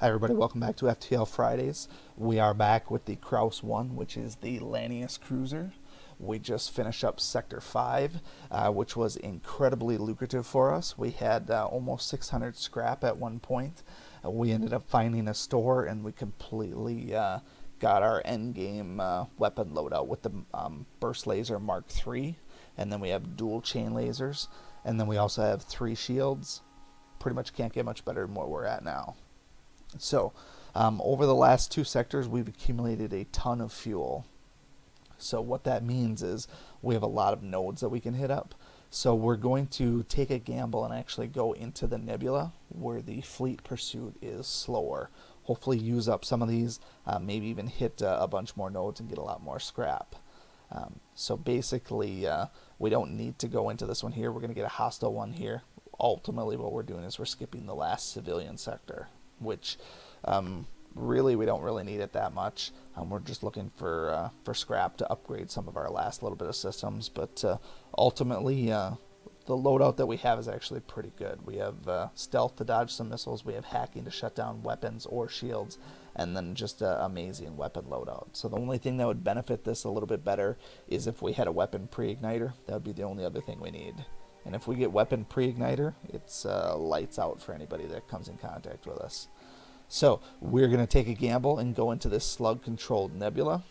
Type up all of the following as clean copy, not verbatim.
Hi everybody, welcome back to FTL Fridays. We are back with the Kruos1, which is the Lanius cruiser. We just finished up Sector 5, which was incredibly lucrative for us. We had almost 600 scrap at one point. We ended up finding a store and we completely got our endgame weapon loadout with the Burst Laser Mark III. And then we have dual chain lasers. And then we also have 3 shields. Pretty much can't get much better than what we're at now. So, over the last 2 sectors, we've accumulated a ton of fuel. So what that means is we have a lot of nodes that we can hit up. So we're going to take a gamble and actually go into the nebula where the fleet pursuit is slower. Hopefully use up some of these, maybe even hit a bunch more nodes and get a lot more scrap. So basically, we don't need to go into this one here. We're going to get a hostile one here. Ultimately, what we're doing is we're skipping the last civilian sector, which really we don't really need it that much. We're just looking for scrap to upgrade some of our last little bit of systems, but ultimately the loadout that we have is actually pretty good. We have stealth to dodge some missiles, we have hacking to shut down weapons or shields, and then just an amazing weapon loadout. So the only thing that would benefit this a little bit better is if we had a weapon pre-igniter. That would be the only other thing we need. And if we get weapon pre-igniter, it's lights out for anybody that comes in contact with us. So we're going to take a gamble and go into this slug-controlled nebula.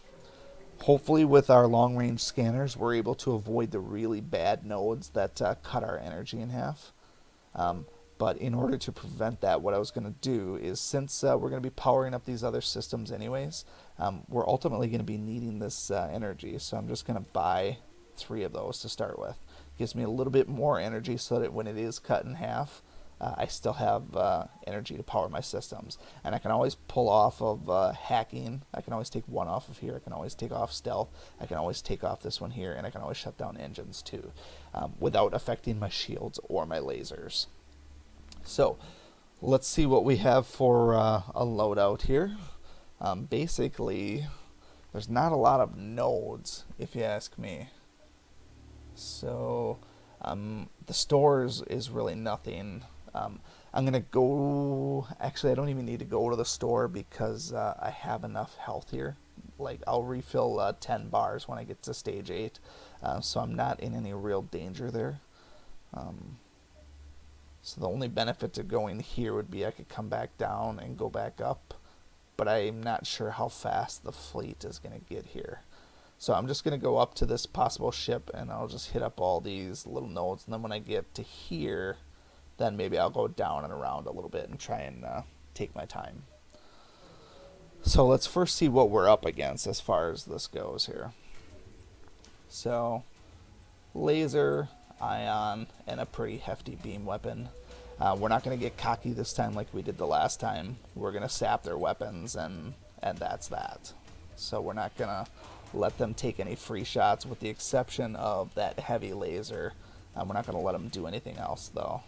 Hopefully with our long-range scanners, we're able to avoid the really bad nodes that cut our energy in half. But in order to prevent that, what I was going to do is, since we're going to be powering up these other systems anyways, we're ultimately going to be needing this energy. So I'm just going to buy 3 of those to start with. Gives me a little bit more energy so that when it is cut in half, I still have energy to power my systems. And I can always pull off of hacking. I can always take one off of here. I can always take off stealth. I can always take off this one here. And I can always shut down engines too, without affecting my shields or my lasers. So let's see what we have for a loadout here. Basically, there's not a lot of nodes, if you ask me. So the stores is really nothing. I'm going to go, actually I don't even need to go to the store because I have enough health here. Like I'll refill 10 bars when I get to stage 8, so I'm not in any real danger there. So the only benefit to going here would be I could come back down and go back up, but I'm not sure how fast the fleet is going to get here. So I'm just going to go up to this possible ship and I'll just hit up all these little nodes, and then when I get to here, then maybe I'll go down and around a little bit and try and take my time. So let's first see what we're up against as far as this goes here. So laser, ion, and a pretty hefty beam weapon. We're not going to get cocky this time like we did the last time. We're going to sap their weapons and that's that. So we're not going to let them take any free shots with the exception of that heavy laser. We're not going to let them do anything else though.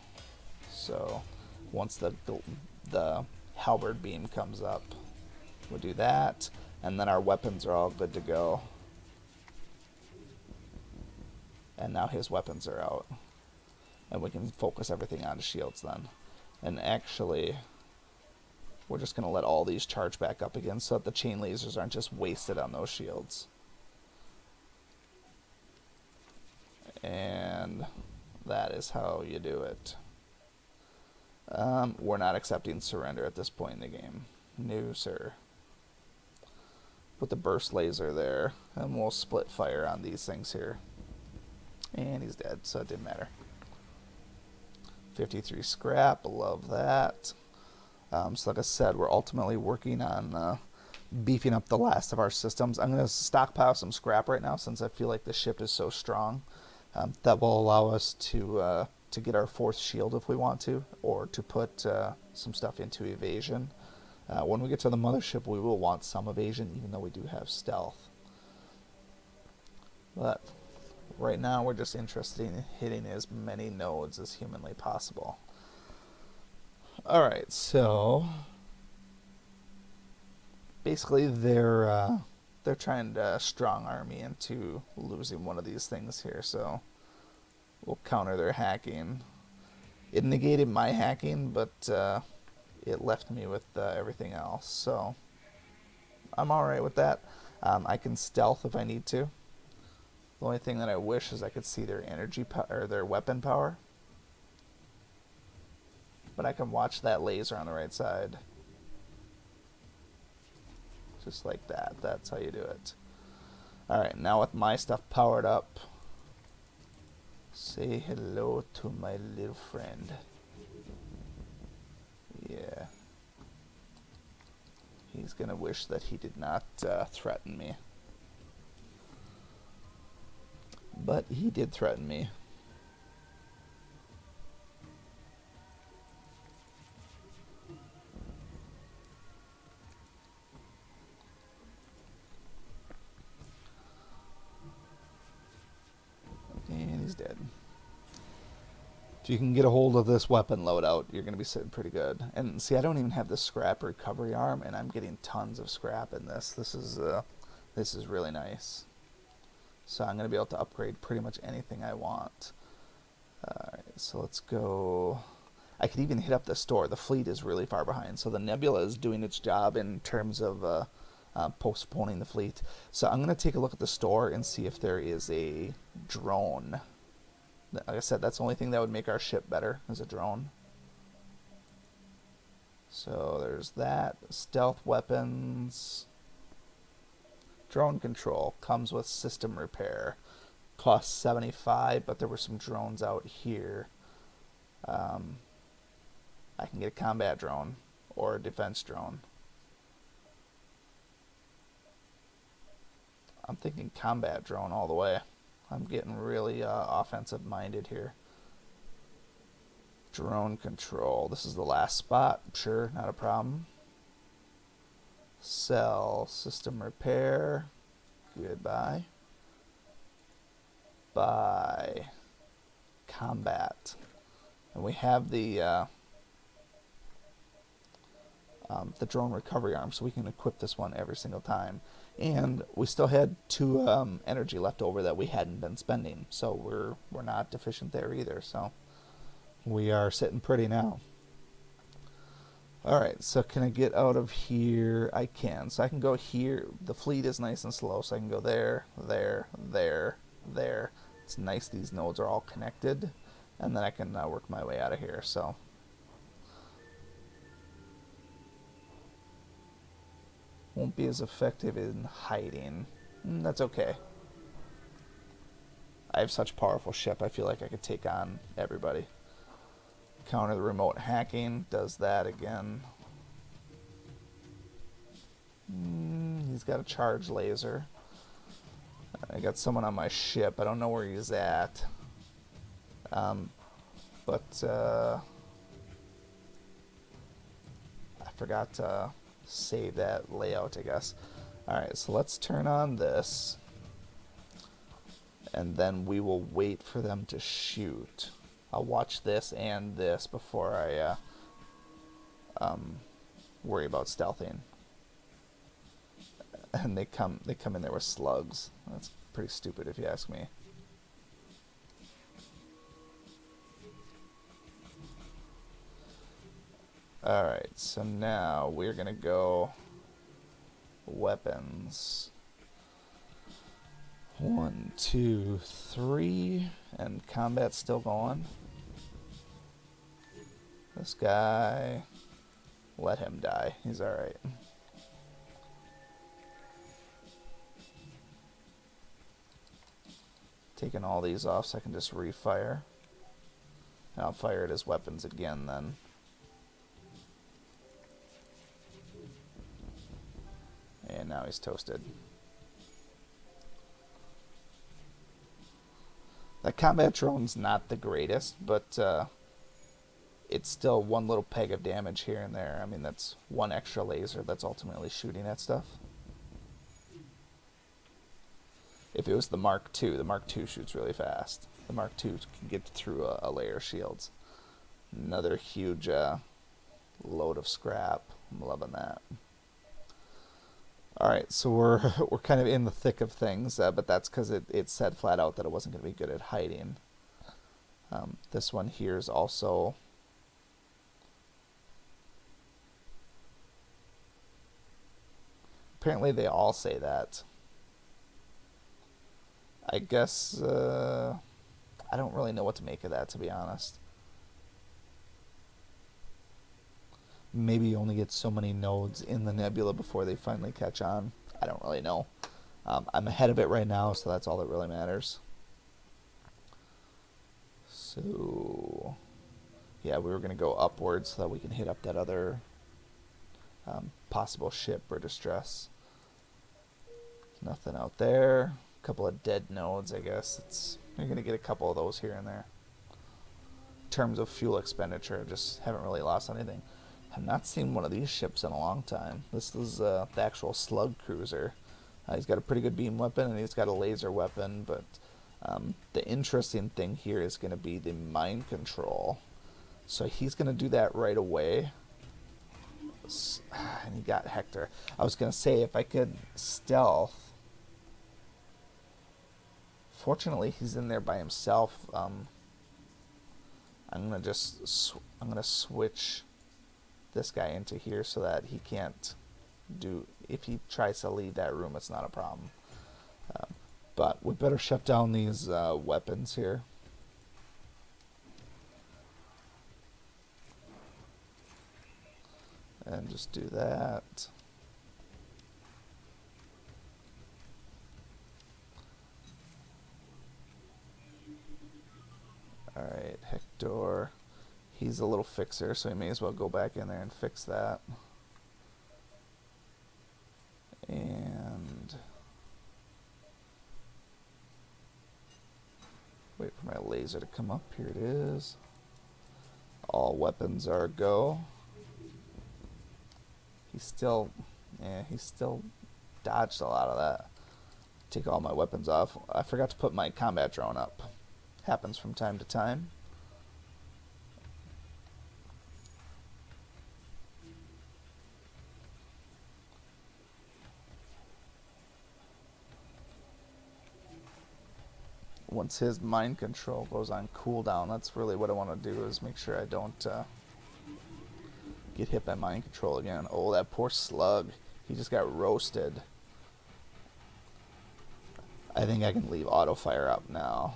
So once the halberd beam comes up, we'll do that, and then our weapons are all good to go. And now his weapons are out, and we can focus everything onto shields then. And actually, we're just going to let all these charge back up again so that the chain lasers aren't just wasted on those shields. And that is how you do it. We're not accepting surrender at this point in the game. No, sir. Put the burst laser there, and we'll split fire on these things here. And he's dead, so it didn't matter. 53 scrap, love that. So like I said, we're ultimately working on beefing up the last of our systems. I'm going to stockpile some scrap right now since I feel like the ship is so strong. That will allow us to get our 4th shield if we want to, or to put some stuff into evasion. When we get to the mothership, we will want some evasion, even though we do have stealth. But right now, we're just interested in hitting as many nodes as humanly possible. Alright, so basically they're trying to strong arm me into losing one of these things here, so we'll counter their hacking. It negated my hacking, but it left me with everything else. So I'm alright with that. I can stealth if I need to. The only thing that I wish is I could see their energy or their weapon power. But I can watch that laser on the right side. Just like that. That's how you do it. Alright, now with my stuff powered up, say hello to my little friend. Yeah. He's gonna wish that he did not threaten me. But he did threaten me. And he's dead. If you can get a hold of this weapon loadout, you're going to be sitting pretty good. And see, I don't even have the scrap recovery arm, and I'm getting tons of scrap in this. This is really nice. So I'm going to be able to upgrade pretty much anything I want. Alright, so let's go. I could even hit up the store. The fleet is really far behind, so the Nebula is doing its job in terms of postponing the fleet. So I'm going to take a look at the store and see if there is a drone. Like I said, that's the only thing that would make our ship better, is a drone. So there's that. Stealth weapons. Drone control comes with system repair. Costs 75, but there were some drones out here. I can get a combat drone or a defense drone. I'm thinking combat drone all the way. I'm getting really offensive minded here. Drone control. This is the last spot. Sure, not a problem. Sell. System repair. Goodbye. Buy. Combat. And we have the drone recovery arm, so we can equip this one every single time. And we still had 2 energy left over that we hadn't been spending, so we're not deficient there either. So we are sitting pretty now. Alright, so can I get out of here? I can. So I can go here. The fleet is nice and slow, so I can go there, there, there, there. It's nice these nodes are all connected, and then I can work my way out of here. So won't be as effective in hiding. That's okay. I have such a powerful ship, I feel like I could take on everybody. Counter the remote hacking, does that again. He's got a charge laser. I got someone on my ship. I don't know where he's at. But I forgot to save that layout, I guess. Alright, so let's turn on this. And then we will wait for them to shoot. I'll watch this and this before I worry about stealthing. And they come in there with slugs. That's pretty stupid if you ask me. Alright, so now we're gonna go weapons. 1, 2, 3, and combat's still going. This guy, let him die. He's alright. Taking all these off so I can just refire. And I'll fire at his weapons again then. And now he's toasted. The combat drone's not the greatest, but it's still one little peg of damage here and there. I mean, that's one extra laser that's ultimately shooting at stuff. If it was the Mark II, the Mark II shoots really fast. The Mark II can get through a layer of shields. Another huge load of scrap. I'm loving that. Alright, so we're kind of in the thick of things, but that's because it said flat out that it wasn't going to be good at hiding. This one here is also Apparently they all say that. I guess, I don't really know what to make of that, to be honest. Maybe you only get so many nodes in the nebula before they finally catch on. I don't really know. I'm ahead of it right now, so that's all that really matters. So, yeah, we were going to go upwards so that we can hit up that other possible ship or distress. Nothing out there. A couple of dead nodes, I guess. You're going to get a couple of those here and there. In terms of fuel expenditure, just haven't really lost anything. I've not seen one of these ships in a long time. This is the actual slug cruiser. He's got a pretty good beam weapon and he's got a laser weapon, but the interesting thing here is going to be the mind control. So he's going to do that right away. And he got Hector. I was going to say if I could stealth. Fortunately, he's in there by himself. I'm going to switch this guy into here so that he can't do, if he tries to leave that room, it's not a problem. But we better shut down these weapons here. And just do that. Alright, Hector. He's a little fixer, so he may as well go back in there and fix that. And wait for my laser to come up. Here it is. All weapons are go. He still dodged a lot of that. Take all my weapons off. I forgot to put my combat drone up. Happens from time to time. Once his mind control goes on cooldown, that's really what I want to do, is make sure I don't get hit by mind control again. Oh, that poor slug. He just got roasted. I think I can leave auto fire up now.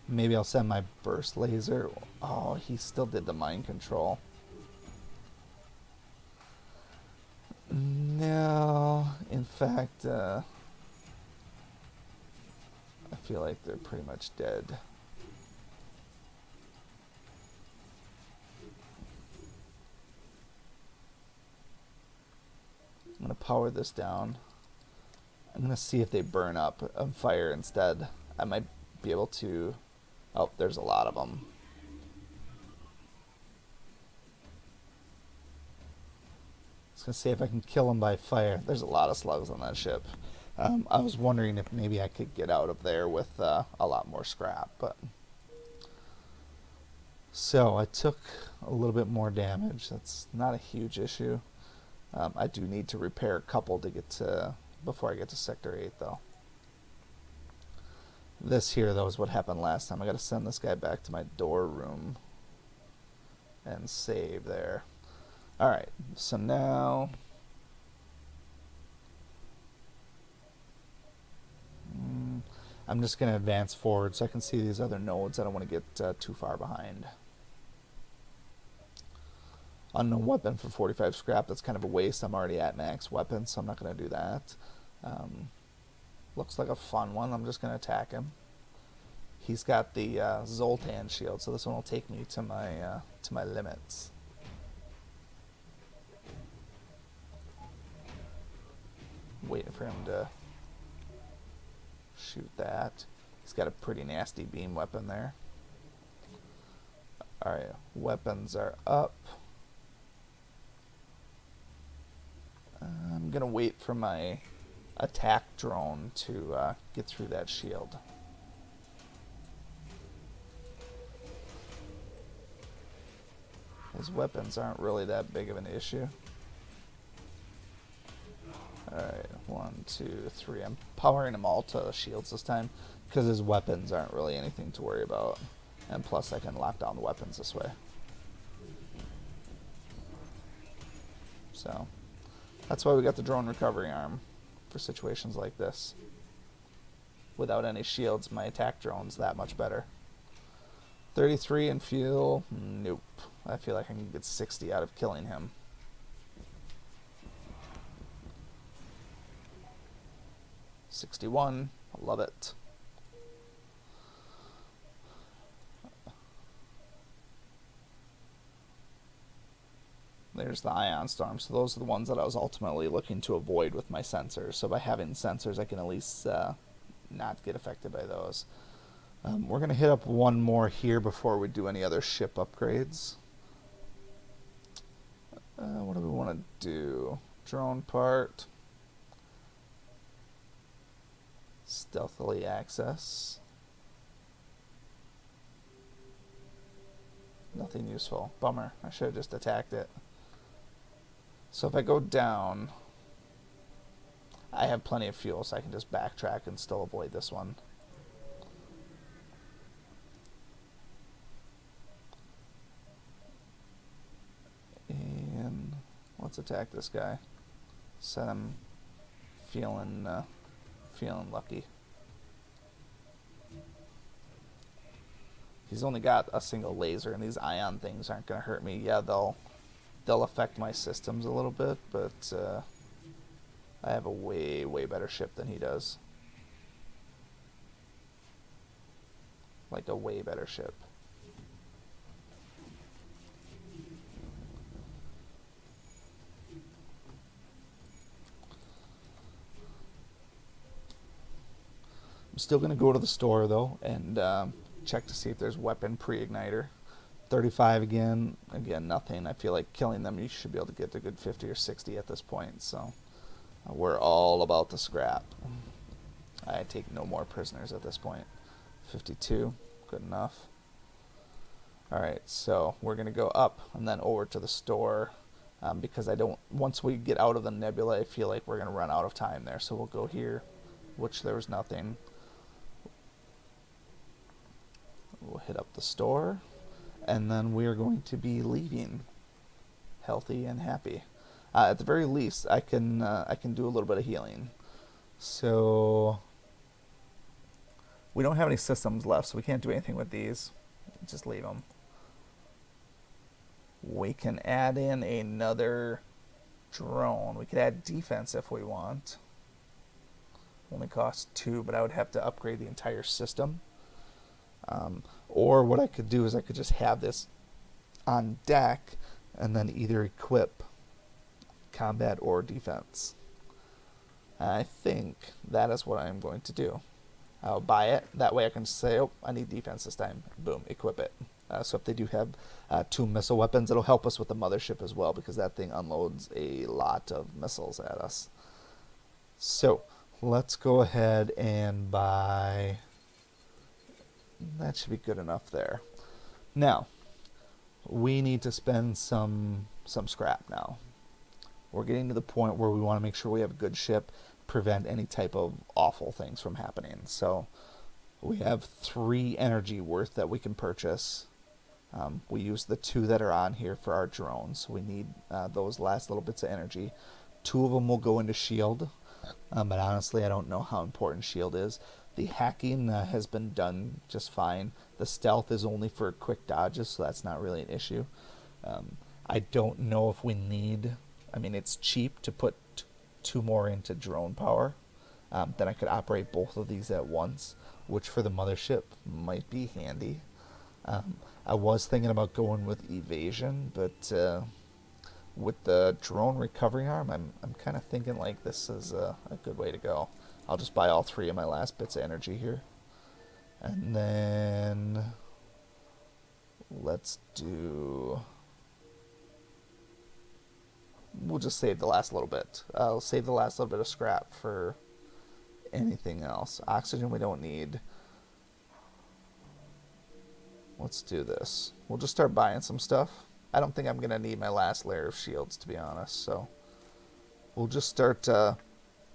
Maybe I'll send my burst laser. Oh, he still did the mind control. No, in fact, I feel like they're pretty much dead. I'm going to power this down. I'm going to see if they burn up on fire instead. I might be able to... Oh, there's a lot of them. I was going to see if I can kill them by fire. There's a lot of slugs on that ship. I was wondering if maybe I could get out of there with a lot more scrap, but... So, I took a little bit more damage. That's not a huge issue. I do need to repair a couple to get to... before I get to Sector 8, though. This here, though, is what happened last time. I gotta send this guy back to my door room and save there. Alright, so now... I'm just going to advance forward so I can see these other nodes. I don't want to get too far behind. Unknown weapon for 45 scrap. That's kind of a waste. I'm already at max weapon, so I'm not going to do that. Looks like a fun one. I'm just going to attack him. He's got the Zoltan shield, so this one will take me to my limits. Waiting for him to shoot that. He's got a pretty nasty beam weapon there. Alright, weapons are up. I'm gonna wait for my attack drone to get through that shield. His weapons aren't really that big of an issue. Alright, 1, 2, 3. I'm powering them all to shields this time because his weapons aren't really anything to worry about. And plus I can lock down the weapons this way. So, That's why we got the drone recovery arm for situations like this. Without any shields, my attack drone's that much better. 33 in fuel? Nope. I feel like I can get 60 out of killing him. $61. I love it. There's the ion storm. So those are the ones that I was ultimately looking to avoid with my sensors. So by having sensors, I can at least not get affected by those. We're going to hit up one more here before we do any other ship upgrades. What do we want to do? Drone part. Stealthily access. Nothing useful. Bummer. I should have just attacked it. So if I go down, I have plenty of fuel, so I can just backtrack and still avoid this one. And let's attack this guy. Set him feeling lucky. He's only got a single laser, and these ion things aren't going to hurt me. Yeah, they'll affect my systems a little bit, but I have a way better ship than he does. Like a way better ship. I'm still going to go to the store, though, and check to see if there's weapon pre-igniter. 35 again, nothing. I feel like killing them, you should be able to get a good 50 or 60 at this point, so we're all about the scrap. I take no more prisoners at this point. 52, good enough. Alright, so we're going to go up and then over to the store, because once we get out of the nebula, I feel like we're going to run out of time there, so we'll go here, which there was nothing. We'll hit up the store, and then we are going to be leaving healthy and happy. At the very least, I can do a little bit of healing. So we don't have any systems left, so we can't do anything with these. Just leave them. We can add in another drone. We could add defense if we want. Only costs 2, but I would have to upgrade the entire system. Or what I could do is I could just have this on deck and then either equip combat or defense. I think that is what I'm going to do. I'll buy it. That way I can say, oh, I need defense this time. Boom, equip it. So if they do have 2 missile weapons, it'll help us with the mothership as well, because that thing unloads a lot of missiles at us. So let's go ahead and buy... That should be good enough there. Now, we need to spend some scrap now. We're getting to the point where we want to make sure we have a good ship, prevent any type of awful things from happening. So we have 3 energy worth that we can purchase. We use the 2 that are on here for our drones. So we need those last little bits of energy. 2 of them will go into shield, but honestly I don't know how important shield is. The hacking has been done just fine. The stealth is only for quick dodges, so that's not really an issue. I don't know if we need... I mean, it's cheap to put 2 more into drone power. Then I could operate both of these at once, which for the mothership might be handy. I was thinking about going with evasion, but with the drone recovery arm, I'm kind of thinking like this is a good way to go. I'll just buy all 3 of my last bits of energy here. And then let's do... We'll just save the last little bit. I'll save the last little bit of scrap for anything else. Oxygen we don't need. Let's do this. We'll just start buying some stuff. I don't think I'm going to need my last layer of shields, to be honest. So we'll just start...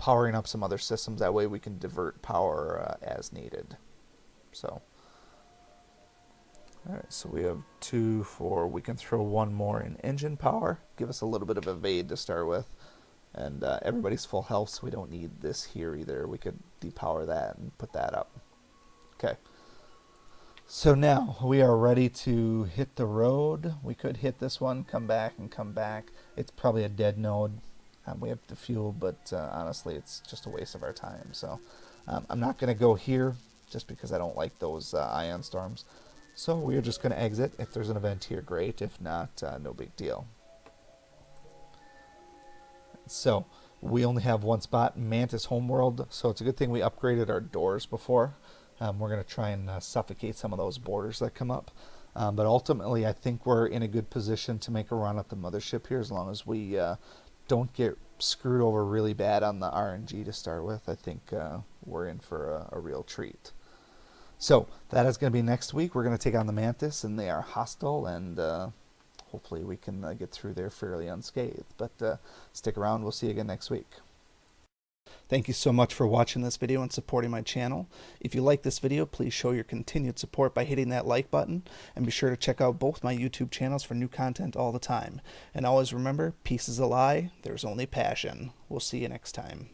powering up some other systems. That way we can divert power as needed. So, alright, so we have 2 for, we can throw 1 more in engine power, give us a little bit of evade to start with. And everybody's full health, so we don't need this here either. We could depower that and put that up. Okay. So now we are ready to hit the road. We could hit this one, come back and come back. It's probably a dead node. We have the fuel, but honestly, it's just a waste of our time. So I'm not going to go here just because I don't like those ion storms. So we're just going to exit. If there's an event here, great. If not, no big deal. So we only have one spot, Mantis Homeworld. So it's a good thing we upgraded our doors before. We're going to try and suffocate some of those borders that come up. But ultimately, I think we're in a good position to make a run at the mothership here as long as we don't get screwed over really bad on the RNG to start with. I think we're in for a real treat. So that is going to be next week. We're going to take on the Mantis, and they are hostile, and hopefully we can get through there fairly unscathed. But stick around. We'll see you again next week. Thank you so much for watching this video and supporting my channel. If you like this video, please show your continued support by hitting that like button, and be sure to check out both my YouTube channels for new content all the time. And always remember, peace is a lie, there's only passion. We'll see you next time.